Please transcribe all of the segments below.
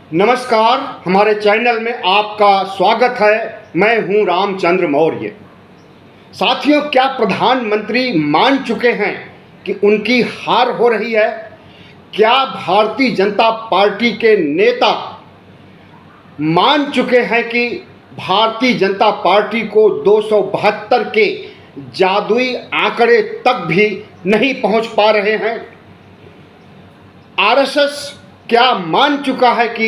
नमस्कार, हमारे चैनल में आपका स्वागत है। मैं हूं रामचंद्र मौर्य। साथियों, क्या प्रधानमंत्री मान चुके हैं कि उनकी हार हो रही है? क्या भारतीय जनता पार्टी के नेता मान चुके हैं कि भारतीय जनता पार्टी को 272 के जादुई आंकड़े तक भी नहीं पहुंच पा रहे हैं? आरएसएस क्या मान चुका है कि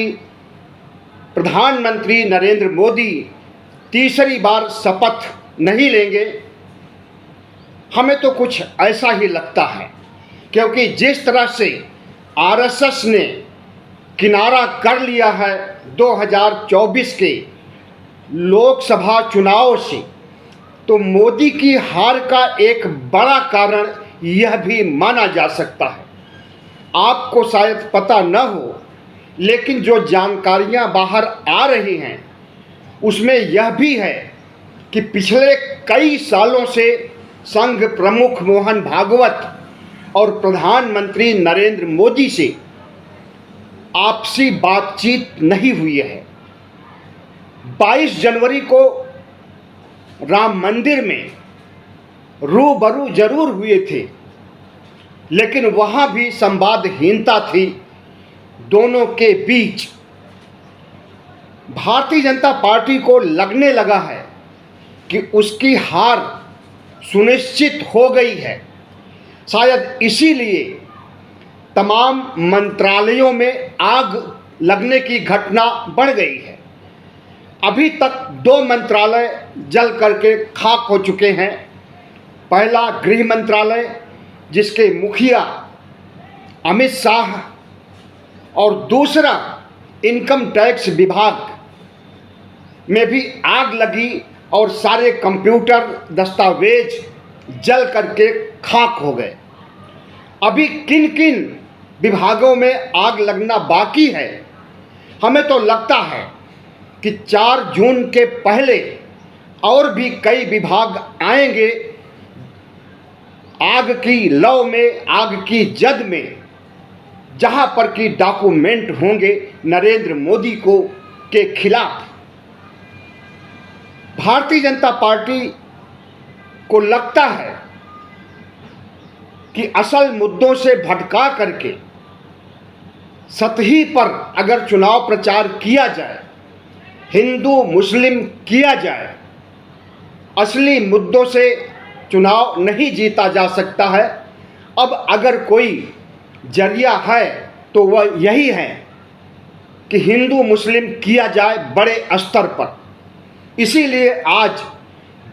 प्रधानमंत्री नरेंद्र मोदी तीसरी बार शपथ नहीं लेंगे? हमें तो कुछ ऐसा ही लगता है, क्योंकि जिस तरह से आरएसएस ने किनारा कर लिया है 2024 के लोकसभा चुनाव से, तो मोदी की हार का एक बड़ा कारण यह भी माना जा सकता है। आपको शायद पता न हो, लेकिन जो जानकारियां बाहर आ रही हैं उसमें यह भी है कि पिछले कई सालों से संघ प्रमुख मोहन भागवत और प्रधानमंत्री नरेंद्र मोदी से आपसी बातचीत नहीं हुई है। 22 जनवरी को राम मंदिर में रूबरू जरूर हुए थे, लेकिन वहां भी संवादहीनता थी दोनों के बीच। भारतीय जनता पार्टी को लगने लगा है कि उसकी हार सुनिश्चित हो गई है। शायद इसीलिए तमाम मंत्रालयों में आग लगने की घटना बढ़ गई है। अभी तक 2 मंत्रालय जल करके खाक हो चुके हैं। पहला गृह मंत्रालय, जिसके मुखिया अमित शाह, और दूसरा इनकम टैक्स विभाग में भी आग लगी और सारे कंप्यूटर दस्तावेज जल करके खाक हो गए। अभी किन किन विभागों में आग लगना बाकी है? हमें तो लगता है कि 4 जून के पहले और भी कई विभाग आएंगे। आग की लौ में, आग की जद में, जहां पर कि डॉक्यूमेंट होंगे नरेंद्र मोदी के खिलाफ। भारतीय जनता पार्टी को लगता है कि असल मुद्दों से भटका करके सतही पर अगर चुनाव प्रचार किया जाए, हिंदू मुस्लिम किया जाए, असली मुद्दों से चुनाव नहीं जीता जा सकता है। अब अगर कोई जरिया है तो वह यही है कि हिंदू मुस्लिम किया जाए बड़े स्तर पर। इसीलिए आज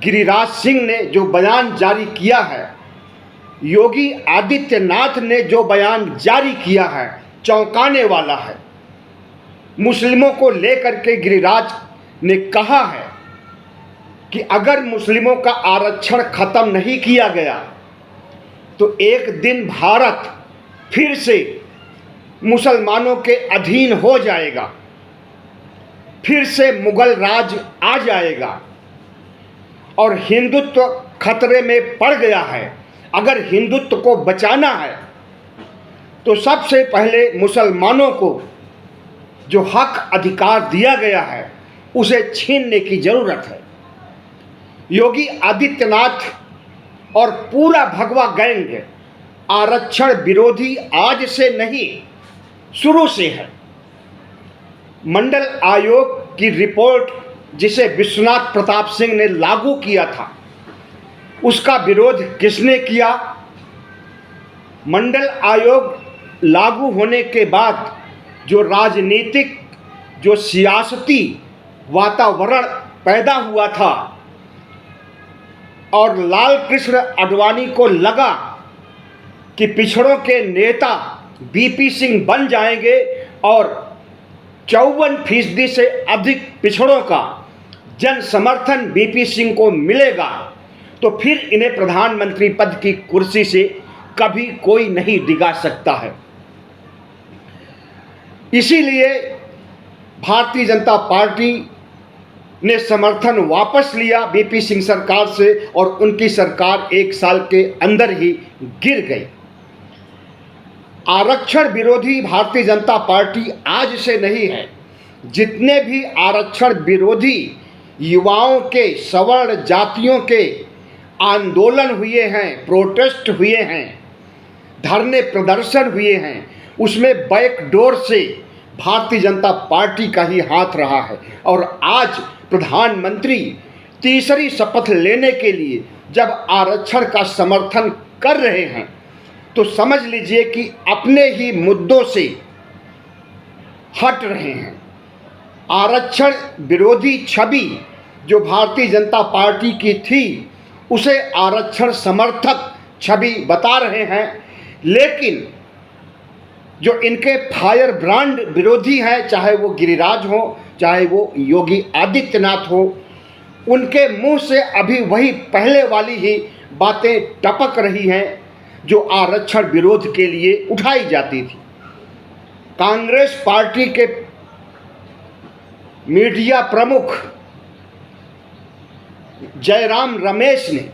गिरिराज सिंह ने जो बयान जारी किया है, योगी आदित्यनाथ ने जो बयान जारी किया है, चौंकाने वाला है। मुस्लिमों को लेकर के गिरिराज ने कहा है कि अगर मुस्लिमों का आरक्षण खत्म नहीं किया गया तो एक दिन भारत फिर से मुसलमानों के अधीन हो जाएगा, फिर से मुगल राज आ जाएगा और हिंदुत्व खतरे में पड़ गया है। अगर हिंदुत्व को बचाना है तो सबसे पहले मुसलमानों को जो हक अधिकार दिया गया है उसे छीनने की जरूरत है। योगी आदित्यनाथ और पूरा भगवा गैंग आरक्षण विरोधी आज से नहीं, शुरू से है। मंडल आयोग की रिपोर्ट, जिसे विश्वनाथ प्रताप सिंह ने लागू किया था, उसका विरोध किसने किया? मंडल आयोग लागू होने के बाद जो राजनीतिक, जो सियासती वातावरण पैदा हुआ था और लाल कृष्ण आडवाणी को लगा कि पिछड़ों के नेता बीपी सिंह बन जाएंगे और 54% से अधिक पिछड़ों का जन समर्थन बीपी सिंह को मिलेगा, तो फिर इन्हें प्रधानमंत्री पद की कुर्सी से कभी कोई नहीं डिगा सकता है। इसीलिए भारतीय जनता पार्टी ने समर्थन वापस लिया बीपी सिंह सरकार से और उनकी सरकार 1 साल के अंदर ही गिर गई। आरक्षण विरोधी भारतीय जनता पार्टी आज से नहीं है, जितने भी आरक्षण विरोधी युवाओं के, सवर्ण जातियों के आंदोलन हुए हैं, प्रोटेस्ट हुए हैं, धरने प्रदर्शन हुए हैं, उसमें बैकडोर से भारतीय जनता पार्टी का ही हाथ रहा है। और आज प्रधानमंत्री तीसरी शपथ लेने के लिए जब आरक्षण का समर्थन कर रहे हैं तो समझ लीजिए कि अपने ही मुद्दों से हट रहे हैं। आरक्षण विरोधी छवि जो भारतीय जनता पार्टी की थी उसे आरक्षण समर्थक छवि बता रहे हैं, लेकिन जो इनके फायर ब्रांड विरोधी हैं, चाहे वो गिरिराज हो, चाहे वो योगी आदित्यनाथ हो, उनके मुंह से अभी वही पहले वाली ही बातें टपक रही हैं जो आरक्षण विरोध के लिए उठाई जाती थी। कांग्रेस पार्टी के मीडिया प्रमुख जयराम रमेश ने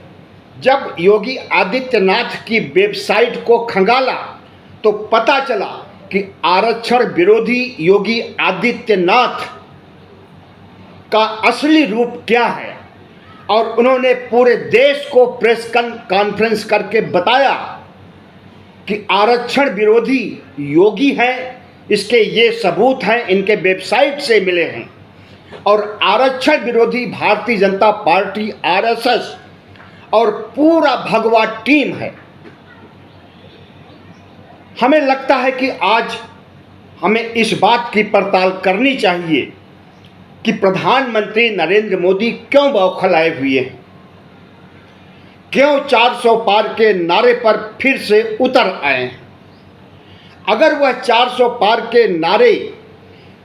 जब योगी आदित्यनाथ की वेबसाइट को खंगाला तो पता चला कि आरक्षण विरोधी योगी आदित्यनाथ का असली रूप क्या है। और उन्होंने पूरे देश को प्रेस कॉन्फ्रेंस करके बताया कि आरक्षण विरोधी योगी हैं, इसके ये सबूत हैं, इनके वेबसाइट से मिले हैं। और आरक्षण विरोधी भारतीय जनता पार्टी, आरएसएस और पूरा भगवा टीम है। हमें लगता है कि आज हमें इस बात की पड़ताल करनी चाहिए कि प्रधानमंत्री नरेंद्र मोदी क्यों बौखलाए हुए हैं, क्यों 400 पार के नारे पर फिर से उतर आए हैं। अगर वह 400 पार के नारे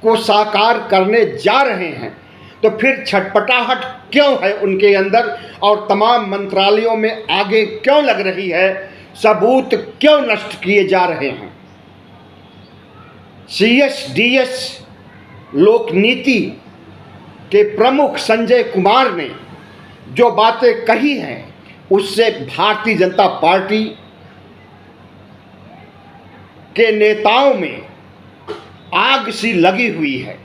को साकार करने जा रहे हैं तो फिर छटपटाहट क्यों है उनके अंदर और तमाम मंत्रालयों में आगे क्यों लग रही है, सबूत क्यों नष्ट किए जा रहे हैं। CSDS लोक नीति के प्रमुख संजय कुमार ने जो बातें कही हैं उससे भारतीय जनता पार्टी के नेताओं में आग सी लगी हुई है,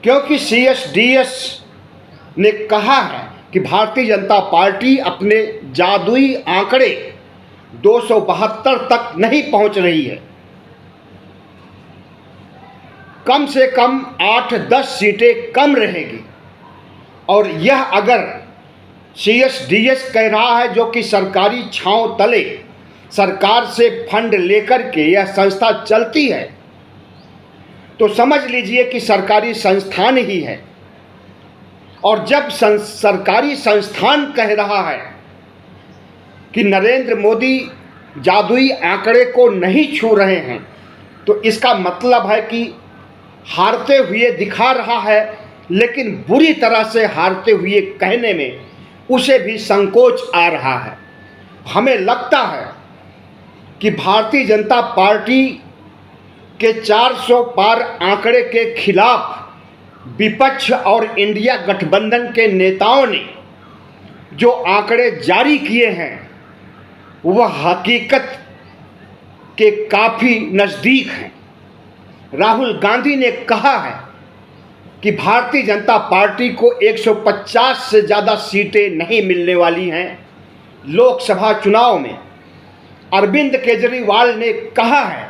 क्योंकि CSDS ने कहा है कि भारतीय जनता पार्टी अपने जादुई आंकड़े 272 तक नहीं पहुंच रही है। कम से कम 8-10 सीटें कम रहेगी। और यह अगर CSDS कह रहा है, जो कि सरकारी छांव तले सरकार से फंड लेकर के यह संस्था चलती है, तो समझ लीजिए कि सरकारी संस्थान ही है। और जब सरकारी संस्थान कह रहा है कि नरेंद्र मोदी जादुई आंकड़े को नहीं छू रहे हैं, तो इसका मतलब है कि हारते हुए दिखा रहा है, लेकिन बुरी तरह से हारते हुए कहने में उसे भी संकोच आ रहा है। हमें लगता है कि भारतीय जनता पार्टी के 400 पार आंकड़े के खिलाफ विपक्ष और इंडिया गठबंधन के नेताओं ने जो आंकड़े जारी किए हैं वह हकीकत के काफ़ी नज़दीक हैं। राहुल गांधी ने कहा है कि भारतीय जनता पार्टी को 150 से ज़्यादा सीटें नहीं मिलने वाली हैं लोकसभा चुनाव में। अरविंद केजरीवाल ने कहा है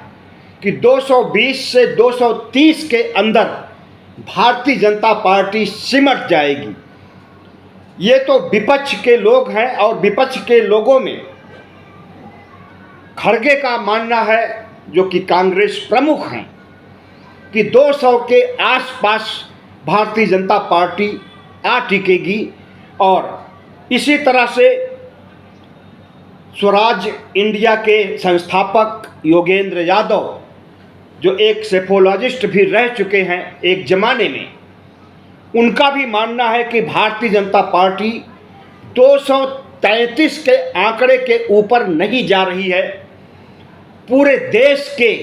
कि 220 से 230 के अंदर भारतीय जनता पार्टी सिमट जाएगी। ये तो विपक्ष के लोग हैं और विपक्ष के लोगों में खड़गे का मानना है, जो कि कांग्रेस प्रमुख हैं, कि 200 के आसपास भारतीय जनता पार्टी आ टिकेगी। और इसी तरह से स्वराज इंडिया के संस्थापक योगेंद्र यादव, जो एक सेफोलॉजिस्ट भी रह चुके हैं एक ज़माने में, उनका भी मानना है कि भारतीय जनता पार्टी 233 के आंकड़े के ऊपर नहीं जा रही है पूरे देश के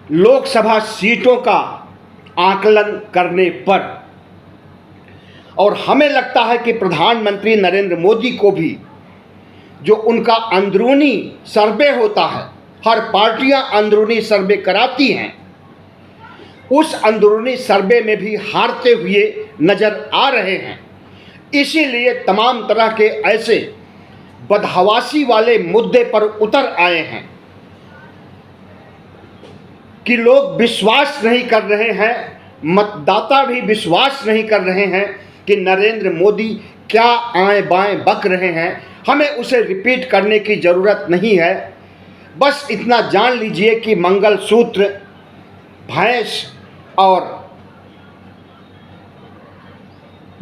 लोकसभा सीटों का आकलन करने पर। और हमें लगता है कि प्रधानमंत्री नरेंद्र मोदी को भी जो उनका अंदरूनी सर्वे होता है, हर पार्टियां अंदरूनी सर्वे कराती हैं, उस अंदरूनी सर्वे में भी हारते हुए नजर आ रहे हैं। इसीलिए तमाम तरह के ऐसे बदहवासी वाले मुद्दे पर उतर आए हैं कि लोग विश्वास नहीं कर रहे हैं, मतदाता भी विश्वास नहीं कर रहे हैं कि नरेंद्र मोदी क्या आए बाएं बक रहे हैं। हमें उसे रिपीट करने की ज़रूरत नहीं है। बस इतना जान लीजिए कि मंगलसूत्र, भैंस और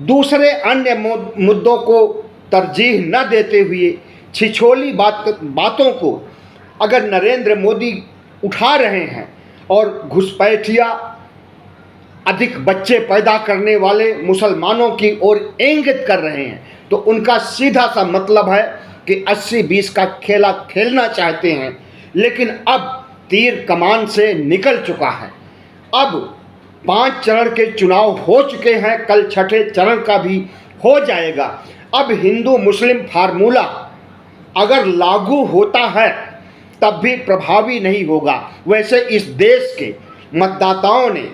दूसरे अन्य मुद्दों को तरजीह न देते हुए छिछोली बातों को अगर नरेंद्र मोदी उठा रहे हैं और घुसपैठिया अधिक बच्चे पैदा करने वाले मुसलमानों की ओर इंगित कर रहे हैं, तो उनका सीधा सा मतलब है कि 80-20 का खेला खेलना चाहते हैं। लेकिन अब तीर कमान से निकल चुका है। अब 5 चरण के चुनाव हो चुके हैं, कल छठे चरण का भी हो जाएगा। अब हिंदू मुस्लिम फार्मूला अगर लागू होता है तब भी प्रभावी नहीं होगा। वैसे इस देश के मतदाताओं ने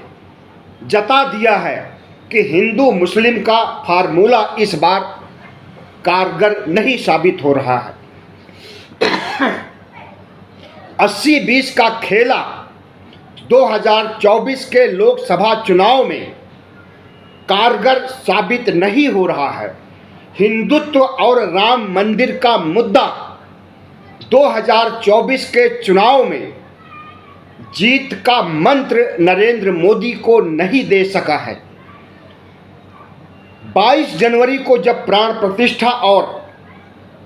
जता दिया है कि हिंदू मुस्लिम का फार्मूला इस बार कारगर नहीं साबित हो रहा है। 80-20 का खेला 2024 के लोकसभा चुनाव में कारगर साबित नहीं हो रहा है। हिंदुत्व और राम मंदिर का मुद्दा 2024 के चुनाव में जीत का मंत्र नरेंद्र मोदी को नहीं दे सका है। 22 जनवरी को जब प्राण प्रतिष्ठा और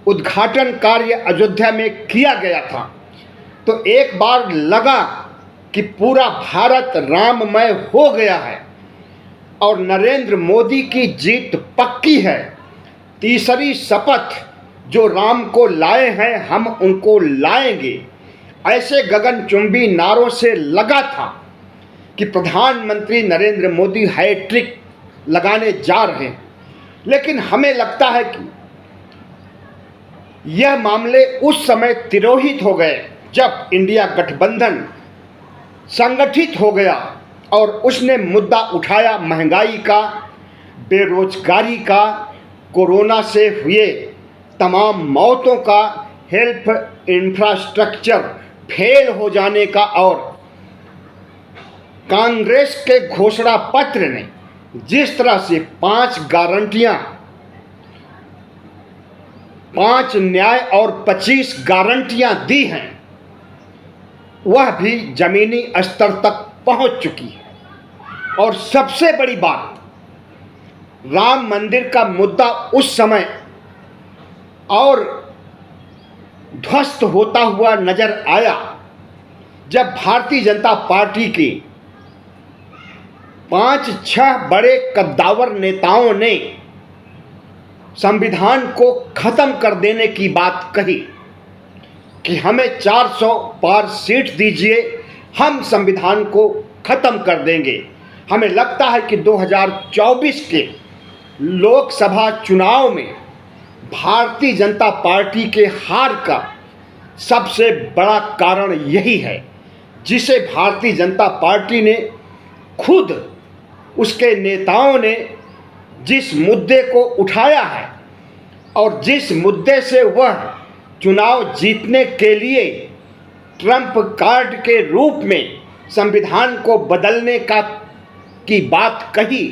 उद्घाटन कार्य अयोध्या में किया गया था तो एक बार लगा कि पूरा भारत राममय हो गया है और नरेंद्र मोदी की जीत पक्की है। तीसरी शपथ जो राम को लाए हैं हम उनको लाएंगे, ऐसे गगनचुंबी नारों से लगा था कि प्रधानमंत्री नरेंद्र मोदी हैट्रिक लगाने जा रहे हैं। लेकिन हमें लगता है कि यह मामले उस समय तिरोहित हो गए जब इंडिया गठबंधन संगठित हो गया और उसने मुद्दा उठाया महंगाई का, बेरोजगारी का, कोरोना से हुए तमाम मौतों का, हेल्थ इंफ्रास्ट्रक्चर फेल हो जाने का। और कांग्रेस के घोषणा पत्र ने जिस तरह से 5 गारंटियां, 5 न्याय और 25 गारंटियां दी हैं, वह भी जमीनी स्तर तक पहुंच चुकी है। और सबसे बड़ी बात, राम मंदिर का मुद्दा उस समय और ध्वस्त होता हुआ नजर आया जब भारतीय जनता पार्टी के 5-6 बड़े कद्दावर नेताओं ने संविधान को खत्म कर देने की बात कही कि हमें 400 पार सीट दीजिए, हम संविधान को खत्म कर देंगे। हमें लगता है कि 2024 के लोकसभा चुनाव में भारतीय जनता पार्टी के हार का सबसे बड़ा कारण यही है, जिसे भारतीय जनता पार्टी ने खुद, उसके नेताओं ने जिस मुद्दे को उठाया है और जिस मुद्दे से वह चुनाव जीतने के लिए ट्रंप कार्ड के रूप में संविधान को बदलने की बात कही,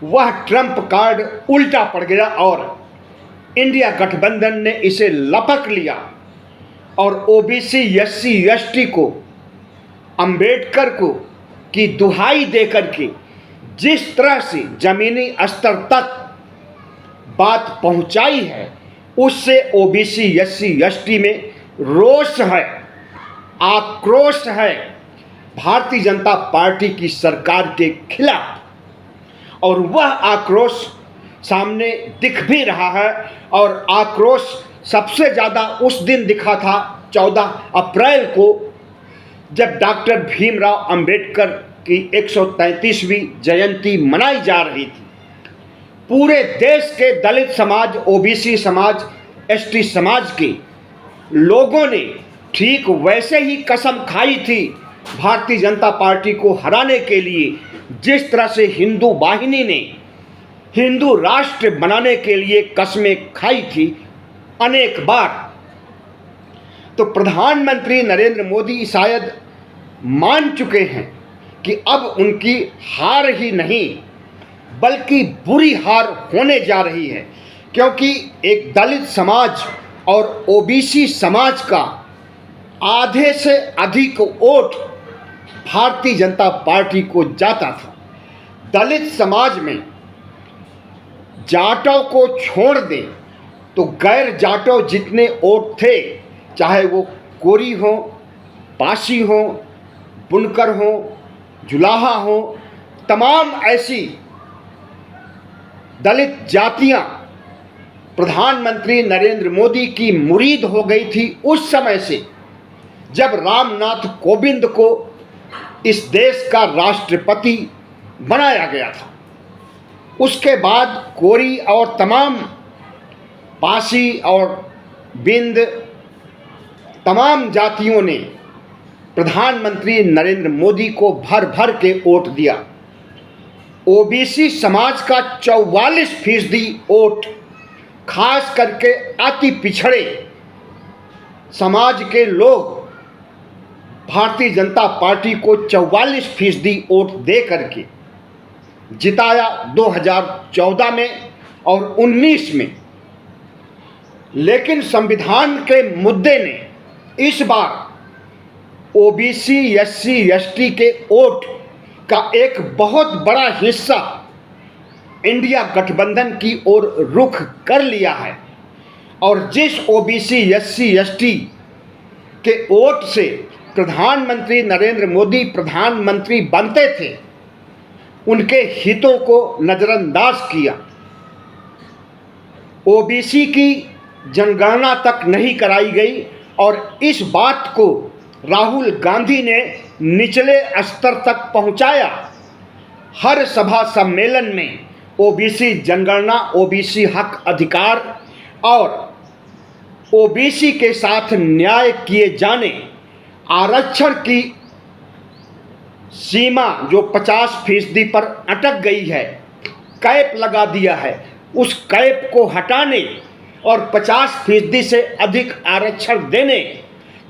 वह ट्रंप कार्ड उल्टा पड़ गया और इंडिया गठबंधन ने इसे लपक लिया और ओबीसी, एससी, एसटी को, अंबेडकर को की दुहाई देकर के जिस तरह से जमीनी स्तर तक बात पहुंचाई है, उससे ओबीसी, एससी, एसटी में रोष है, आक्रोश है भारतीय जनता पार्टी की सरकार के खिलाफ। और वह आक्रोश सामने दिख भी रहा है। और आक्रोश सबसे ज़्यादा उस दिन दिखा था 14 अप्रैल को, जब डॉक्टर भीमराव अंबेडकर की 133वीं जयंती मनाई जा रही थी। पूरे देश के दलित समाज, ओबीसी समाज, एसटी समाज के लोगों ने ठीक वैसे ही कसम खाई थी भारतीय जनता पार्टी को हराने के लिए जिस तरह से हिंदू वाहिनी ने हिंदू राष्ट्र बनाने के लिए कस्में खाई थी अनेक बार, तो प्रधानमंत्री नरेंद्र मोदी शायद मान चुके हैं कि अब उनकी हार ही नहीं बल्कि बुरी हार होने जा रही है, क्योंकि एक दलित समाज और ओबीसी समाज का आधे से अधिक वोट भारतीय जनता पार्टी को जाता था। दलित समाज में जाटों को छोड़ दें तो गैर जाटों जितने वोट थे, चाहे वो कोरी हो, पासी हो, बुनकर हो, जुलाहा हो, तमाम ऐसी दलित जातियां प्रधानमंत्री नरेंद्र मोदी की मुरीद हो गई थी उस समय से, जब रामनाथ कोविंद को इस देश का राष्ट्रपति बनाया गया था। उसके बाद कोरी और तमाम पासी और बिंद तमाम जातियों ने प्रधानमंत्री नरेंद्र मोदी को भर भर के वोट दिया। ओबीसी समाज का 44% वोट, खास करके अति पिछड़े समाज के लोग भारतीय जनता पार्टी को 44% वोट दे करके जिताया 2014 में और 19 में। लेकिन संविधान के मुद्दे ने इस बार ओबीसी, एससी, एसटी के वोट का एक बहुत बड़ा हिस्सा इंडिया गठबंधन की ओर रुख कर लिया है, और जिस ओबीसी, एससी, एसटी के वोट से प्रधानमंत्री नरेंद्र मोदी प्रधानमंत्री बनते थे, उनके हितों को नज़रअंदाज किया। ओबीसी की जनगणना तक नहीं कराई गई और इस बात को राहुल गांधी ने निचले स्तर तक पहुंचाया। हर सभा सम्मेलन में ओबीसी जनगणना, ओबीसी हक अधिकार और ओबीसी के साथ न्याय किए जाने, आरक्षण की सीमा जो 50% पर अटक गई है, कैप लगा दिया है, उस कैप को हटाने और 50% से अधिक आरक्षण देने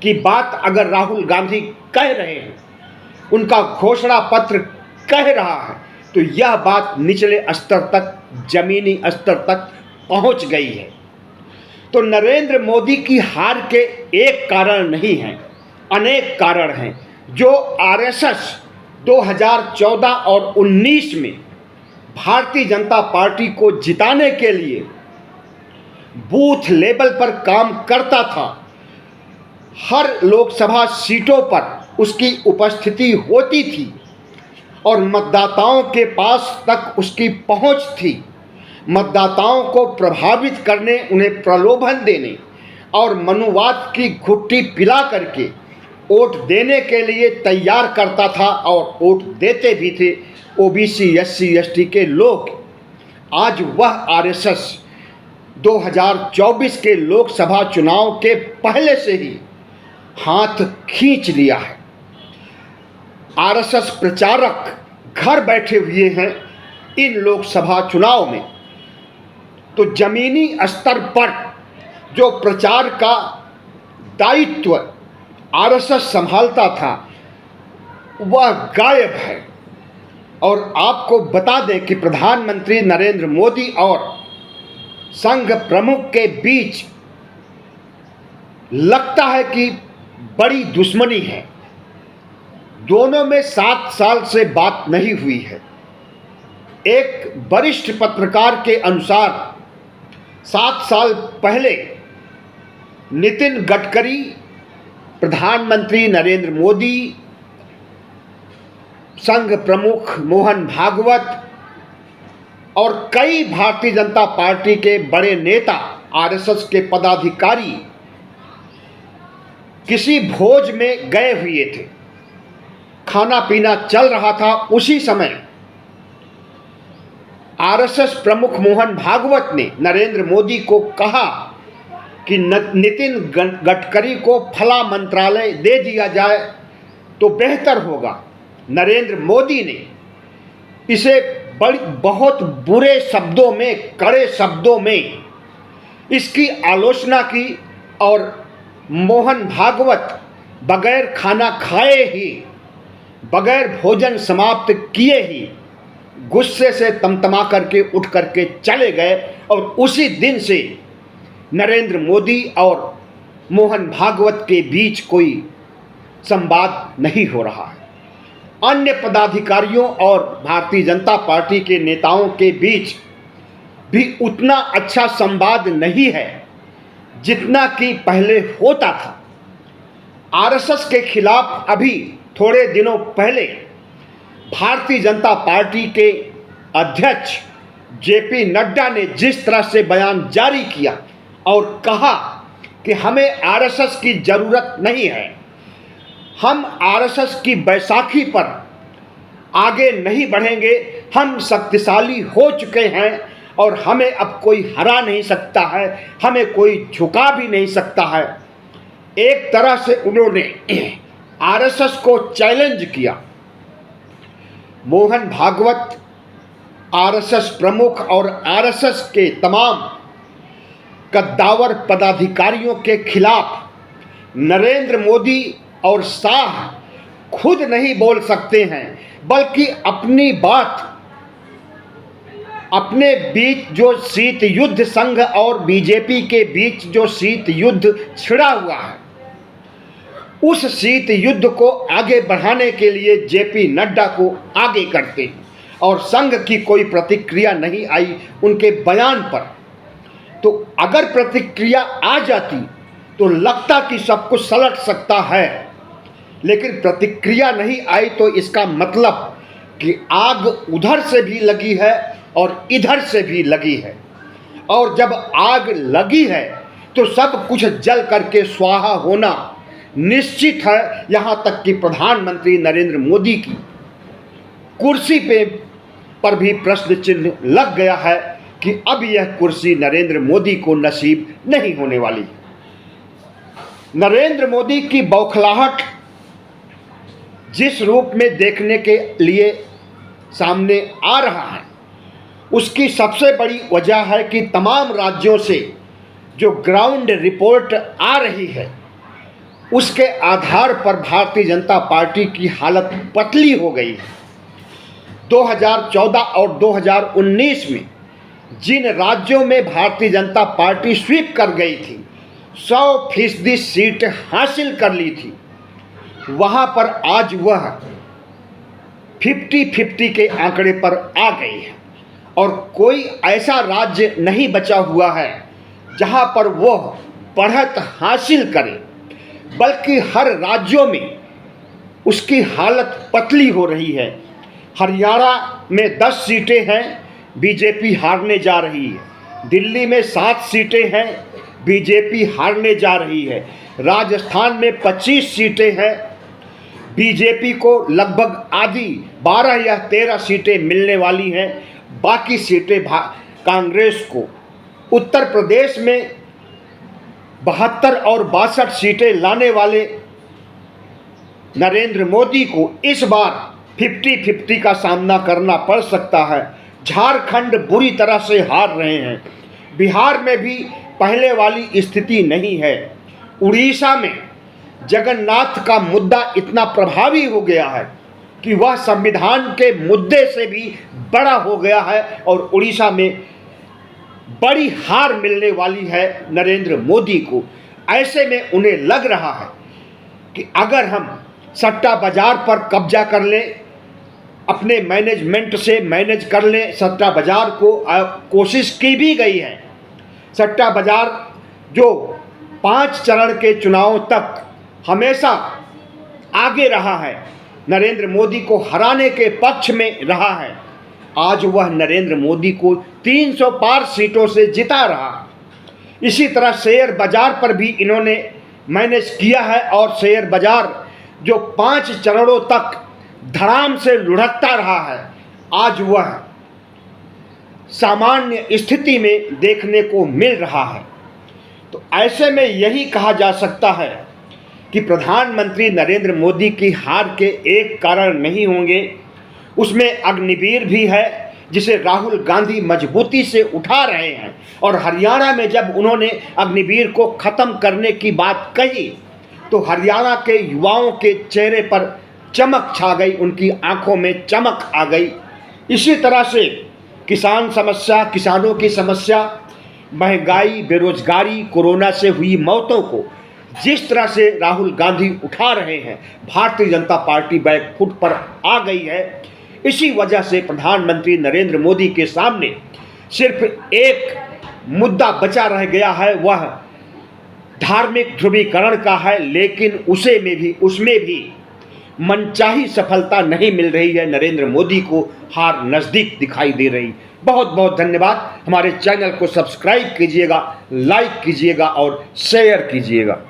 की बात अगर राहुल गांधी कह रहे हैं, उनका घोषणा पत्र कह रहा है, तो यह बात निचले स्तर तक, जमीनी स्तर तक पहुंच गई है। तो नरेंद्र मोदी की हार के एक कारण नहीं है, अनेक कारण हैं जो आरएसएस 2014 और 19 में भारतीय जनता पार्टी को जिताने के लिए बूथ लेवल पर काम करता था। हर लोकसभा सीटों पर उसकी उपस्थिति होती थी और मतदाताओं के पास तक उसकी पहुंच थी। मतदाताओं को प्रभावित करने, उन्हें प्रलोभन देने और मनुवाद की घुट्टी पिला करके वोट देने के लिए तैयार करता था और वोट देते भी थे ओबीसी, एससी, एसटी के लोग। आज वह आरएसएस 2024 के लोकसभा चुनाव के पहले से ही हाथ खींच लिया है। आरएसएस प्रचारक घर बैठे हुए हैं इन लोकसभा चुनाव में। तो जमीनी स्तर पर जो प्रचार का दायित्व आरएसएस संभालता था, वह गायब है। और आपको बता दें कि प्रधानमंत्री नरेंद्र मोदी और संघ प्रमुख के बीच लगता है कि बड़ी दुश्मनी है। दोनों में 7 साल से बात नहीं हुई है। एक वरिष्ठ पत्रकार के अनुसार 7 साल पहले नितिन गडकरी, प्रधानमंत्री नरेंद्र मोदी, संघ प्रमुख मोहन भागवत और कई भारतीय जनता पार्टी के बड़े नेता, आरएसएस के पदाधिकारी किसी भोज में गए हुए थे। खाना पीना चल रहा था। उसी समय आरएसएस प्रमुख मोहन भागवत ने नरेंद्र मोदी को कहा कि नितिन गडकरी को फला मंत्रालय दे दिया जाए तो बेहतर होगा। नरेंद्र मोदी ने इसे बहुत बुरे शब्दों में, कड़े शब्दों में इसकी आलोचना की और मोहन भागवत बगैर खाना खाए ही, बगैर भोजन समाप्त किए ही गुस्से से तमतमा करके उठ करके चले गए। और उसी दिन से नरेंद्र मोदी और मोहन भागवत के बीच कोई संवाद नहीं हो रहा है। अन्य पदाधिकारियों और भारतीय जनता पार्टी के नेताओं के बीच भी उतना अच्छा संवाद नहीं है जितना कि पहले होता था। आरएसएस के खिलाफ अभी थोड़े दिनों पहले भारतीय जनता पार्टी के अध्यक्ष जेपी नड्डा ने जिस तरह से बयान जारी किया और कहा कि हमें आरएसएस की ज़रूरत नहीं है, हम आरएसएस की बैसाखी पर आगे नहीं बढ़ेंगे, हम शक्तिशाली हो चुके हैं और हमें अब कोई हरा नहीं सकता है, हमें कोई झुका भी नहीं सकता है। एक तरह से उन्होंने आरएसएस को चैलेंज किया। मोहन भागवत आरएसएस प्रमुख और आरएसएस के तमाम कद्दावर पदाधिकारियों के खिलाफ नरेंद्र मोदी और शाह खुद नहीं बोल सकते हैं, बल्कि अपनी बात अपने बीच जो शीत युद्ध संघ और बीजेपी के बीच जो शीत युद्ध छिड़ा हुआ है, उस शीत युद्ध को आगे बढ़ाने के लिए जेपी नड्डा को आगे करते हैं। और संघ की कोई प्रतिक्रिया नहीं आई उनके बयान पर। तो अगर प्रतिक्रिया आ जाती तो लगता कि सब कुछ सलट सकता है, लेकिन प्रतिक्रिया नहीं आई तो इसका मतलब कि आग उधर से भी लगी है और इधर से भी लगी है। और जब आग लगी है तो सब कुछ जल करके स्वाहा होना निश्चित है। यहाँ तक कि प्रधानमंत्री नरेंद्र मोदी की कुर्सी पर भी प्रश्न चिन्ह लग गया है कि अब यह कुर्सी नरेंद्र मोदी को नसीब नहीं होने वाली। नरेंद्र मोदी की बौखलाहट जिस रूप में देखने के लिए सामने आ रहा है, उसकी सबसे बड़ी वजह है कि तमाम राज्यों से जो ग्राउंड रिपोर्ट आ रही है, उसके आधार पर भारतीय जनता पार्टी की हालत पतली हो गई है। 2014 और 2019 में जिन राज्यों में भारतीय जनता पार्टी स्वीप कर गई थी, 100% सीट हासिल कर ली थी, वहाँ पर आज वह 50-50 के आंकड़े पर आ गई है। और कोई ऐसा राज्य नहीं बचा हुआ है जहाँ पर वह बढ़त हासिल करे, बल्कि हर राज्यों में उसकी हालत पतली हो रही है। हरियाणा में 10 सीटें हैं, बीजेपी हारने जा रही है। दिल्ली में 7 सीटें हैं, बीजेपी हारने जा रही है। राजस्थान में 25 सीटें हैं, बीजेपी को लगभग आधी 12 या 13 सीटें मिलने वाली हैं, बाकी सीटें कांग्रेस को। उत्तर प्रदेश में 72 और 62 सीटें लाने वाले नरेंद्र मोदी को इस बार 50-50 का सामना करना पड़ सकता है। झारखंड बुरी तरह से हार रहे हैं। बिहार में भी पहले वाली स्थिति नहीं है। उड़ीसा में जगन्नाथ का मुद्दा इतना प्रभावी हो गया है कि वह संविधान के मुद्दे से भी बड़ा हो गया है और उड़ीसा में बड़ी हार मिलने वाली है नरेंद्र मोदी को। ऐसे में उन्हें लग रहा है कि अगर हम सट्टा बाजार पर कब्जा कर लें, अपने मैनेजमेंट से मैनेज कर लें सट्टा बाजार को, कोशिश की भी गई है। सट्टा बाजार जो 5 चरण के चुनाव तक हमेशा आगे रहा है, नरेंद्र मोदी को हराने के पक्ष में रहा है, आज वह नरेंद्र मोदी को 300 पार सीटों से जिता रहा। इसी तरह शेयर बाजार पर भी इन्होंने मैनेज किया है और शेयर बाजार जो 5 चरणों तक धड़ाम से लुढ़कता रहा है, आज वह सामान्य स्थिति में देखने को मिल रहा है। तो ऐसे में यही कहा जा सकता है कि प्रधानमंत्री नरेंद्र मोदी की हार के एक कारण नहीं होंगे, उसमें अग्निवीर भी है जिसे राहुल गांधी मजबूती से उठा रहे हैं। और हरियाणा में जब उन्होंने अग्निवीर को ख़त्म करने की बात कही तो हरियाणा के युवाओं के चेहरे पर चमक छा गई, उनकी आंखों में चमक आ गई। इसी तरह से किसान समस्या, किसानों की समस्या, महंगाई, बेरोजगारी, कोरोना से हुई मौतों को जिस तरह से राहुल गांधी उठा रहे हैं, भारतीय जनता पार्टी बैकफुट पर आ गई है। इसी वजह से प्रधानमंत्री नरेंद्र मोदी के सामने सिर्फ एक मुद्दा बचा रह गया है, वह धार्मिक ध्रुवीकरण का है, लेकिन उसमें भी मनचाही सफलता नहीं मिल रही है। नरेंद्र मोदी को हार नज़दीक दिखाई दे रही। बहुत बहुत धन्यवाद। हमारे चैनल को सब्सक्राइब कीजिएगा, लाइक कीजिएगा और शेयर कीजिएगा।